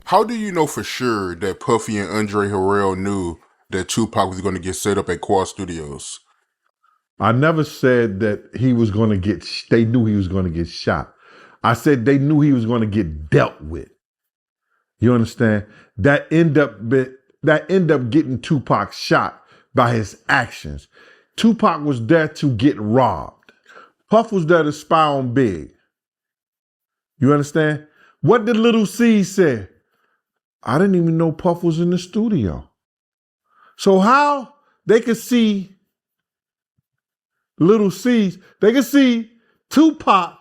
How do you know for sure that Puffy and Andre Harrell knew that Tupac was going to get set up at Quad Studios? I never said that he was going to get, they knew he was going to get shot. I said they knew he was going to get dealt with. You understand? That end up getting Tupac shot by his actions. Tupac was there to get robbed. Puff was there to spy on Big. You understand? What did Little C say? I didn't even know Puff was in the studio. So how they could see Little C's, they could see Tupac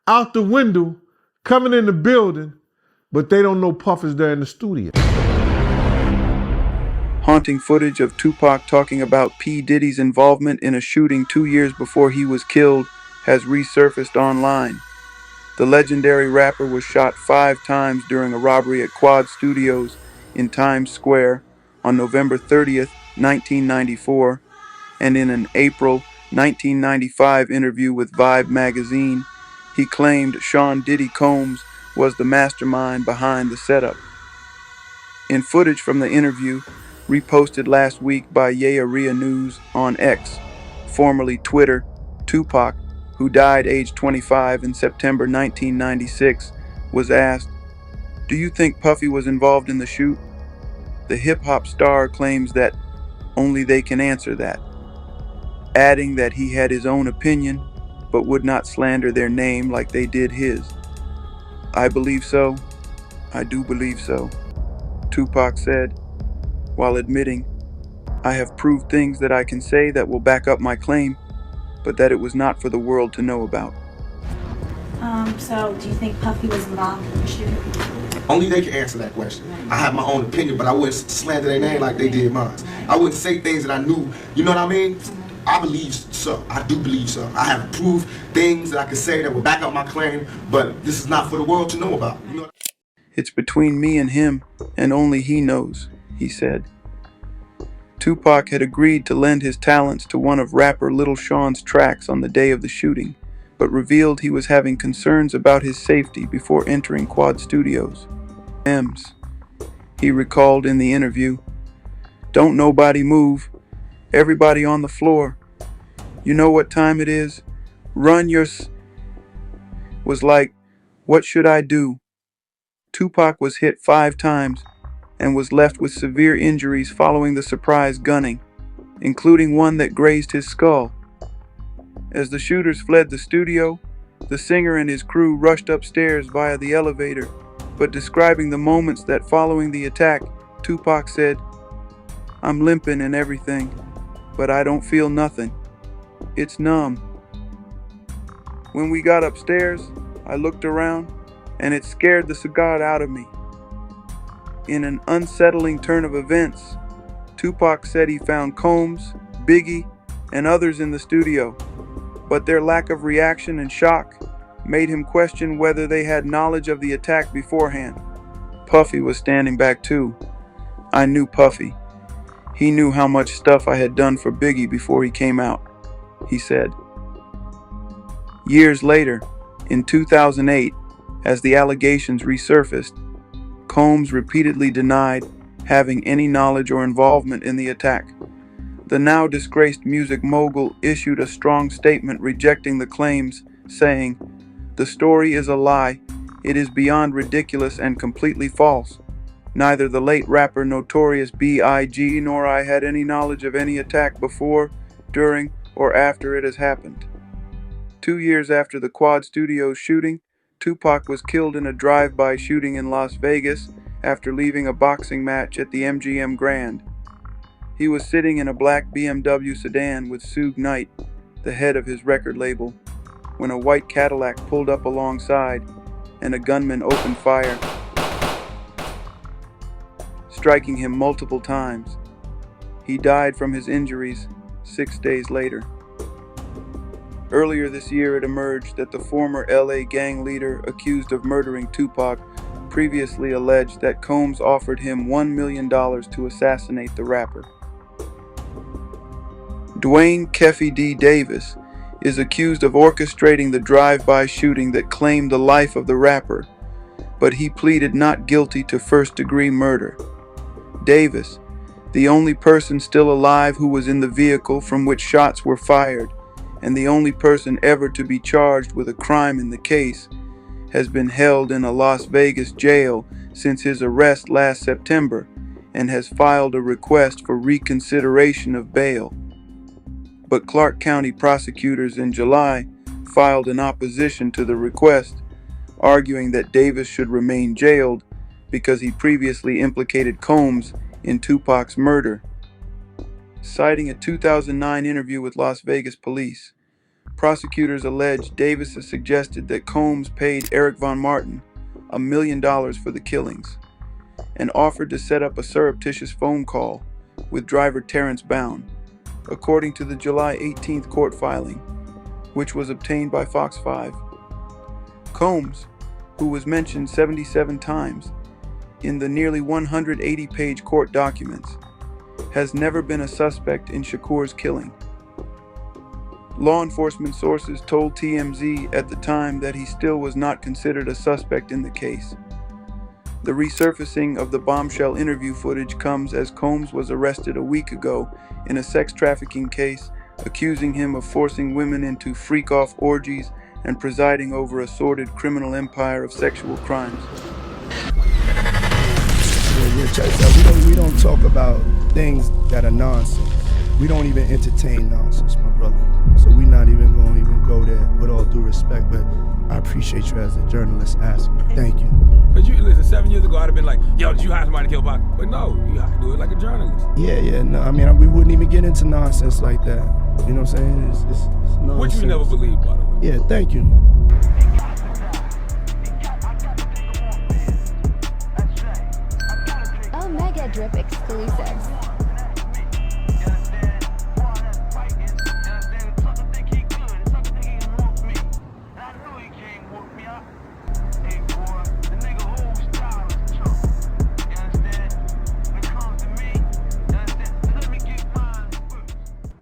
out the window coming in the building, but they don't know Puff is there in the studio. Haunting footage of Tupac talking about P Diddy's involvement in a shooting 2 years before he was killed has resurfaced online. The legendary rapper was shot 5 times during a robbery at Quad Studios in Times Square on November 30th, 1994, and in an April 1995 interview with Vibe magazine, he claimed Sean Diddy Combs was the mastermind behind the setup. In footage from the interview, reposted last week by Area News on X, formerly Twitter, Tupac, who died aged 25 in September 1996, was asked, "Do you think Puffy was involved in the shoot?" The hip-hop star claims that only they can answer that, adding that he had his own opinion, but would not slander their name like they did his. "I believe so. I do believe so," Tupac said, while admitting, "I have proved things that I can say that will back up my claim, but that it was not for the world to know about." So do you think Puffy was involved in the shooting? Only they can answer that question. I have my own opinion, but I wouldn't slander their name like they did mine. I wouldn't say things that I knew, you know what I mean? I believe so. I do believe so. I have proved things that I can say that will back up my claim, but this is not for the world to know about. You know? "It's between me and him, and only he knows," he said. Tupac had agreed to lend his talents to one of rapper Little Sean's tracks on the day of the shooting, but revealed he was having concerns about his safety before entering Quad Studios. He recalled in the interview, "Don't nobody move. Everybody on the floor. You know what time it is? Run your was like, what should I do?" Tupac was hit 5 times and was left with severe injuries following the surprise gunning, including one that grazed his skull. As the shooters fled the studio, the singer and his crew rushed upstairs via the elevator, but describing the moments that following the attack, Tupac said, "I'm limping and everything, but I don't feel nothing. It's numb. When we got upstairs, I looked around, and it scared the cigar out of me." In an unsettling turn of events, Tupac said he found Combs, Biggie, and others in the studio, but their lack of reaction and shock made him question whether they had knowledge of the attack beforehand. Puffy was standing back too. "I knew Puffy. He knew how much stuff I had done for Biggie before he came out," he said. Years later, in 2008, as the allegations resurfaced, Combs repeatedly denied having any knowledge or involvement in the attack. The now disgraced music mogul issued a strong statement rejecting the claims, saying, "The story is a lie. It is beyond ridiculous and completely false. Neither the late rapper Notorious B.I.G. nor I had any knowledge of any attack before, during, or after it has happened." 2 years after the Quad Studios shooting, Tupac was killed in a drive-by shooting in Las Vegas after leaving a boxing match at the MGM Grand. He was sitting in a black BMW sedan with Suge Knight, the head of his record label, when a white Cadillac pulled up alongside and a gunman opened fire, striking him multiple times. He died from his injuries 6 days later. Earlier this year, it emerged that the former LA gang leader accused of murdering Tupac previously alleged that Combs offered him $1 million to assassinate the rapper. Dwayne "Keffy D. Davis is accused of orchestrating the drive-by shooting that claimed the life of the rapper. but he pleaded not guilty to first-degree murder. Davis, the only person still alive who was in the vehicle from which shots were fired, and the only person ever to be charged with a crime in the case, has been held in a Las Vegas jail since his arrest last September and has filed a request for reconsideration of bail. But Clark County prosecutors in July filed an opposition to the request, arguing that Davis should remain jailed because he previously implicated Combs in Tupac's murder. Citing a 2009 interview with Las Vegas police, prosecutors allege Davis has suggested that Combs paid Eric Von Martin $1 million for the killings and offered to set up a surreptitious phone call with driver Terrence Bound, according to the July 18th court filing, which was obtained by Fox 5. Combs, who was mentioned 77 times in the nearly 180-page court documents, has never been a suspect in Shakur's killing. Law enforcement sources told TMZ at the time that he still was not considered a suspect in the case. The resurfacing of the bombshell interview footage comes as Combs was arrested a week ago in a sex trafficking case, accusing him of forcing women into freak-off orgies and presiding over a sordid criminal empire of sexual crimes. Yeah, check this out. We don't talk about things that are nonsense. We don't even entertain nonsense, my brother. So we're not even going to even go there, with all due respect. But I appreciate you as a journalist asking. Thank you. Because you listen, 7 years ago I'd have been like, yo, did you hire somebody to kill Pac? But no, you have to do it like a journalist. Yeah, no, I mean, we wouldn't even get into nonsense like that. You know what I'm saying? It's nonsense. Which you never believed, by the way. Yeah, thank you. Omegadrip exclusives.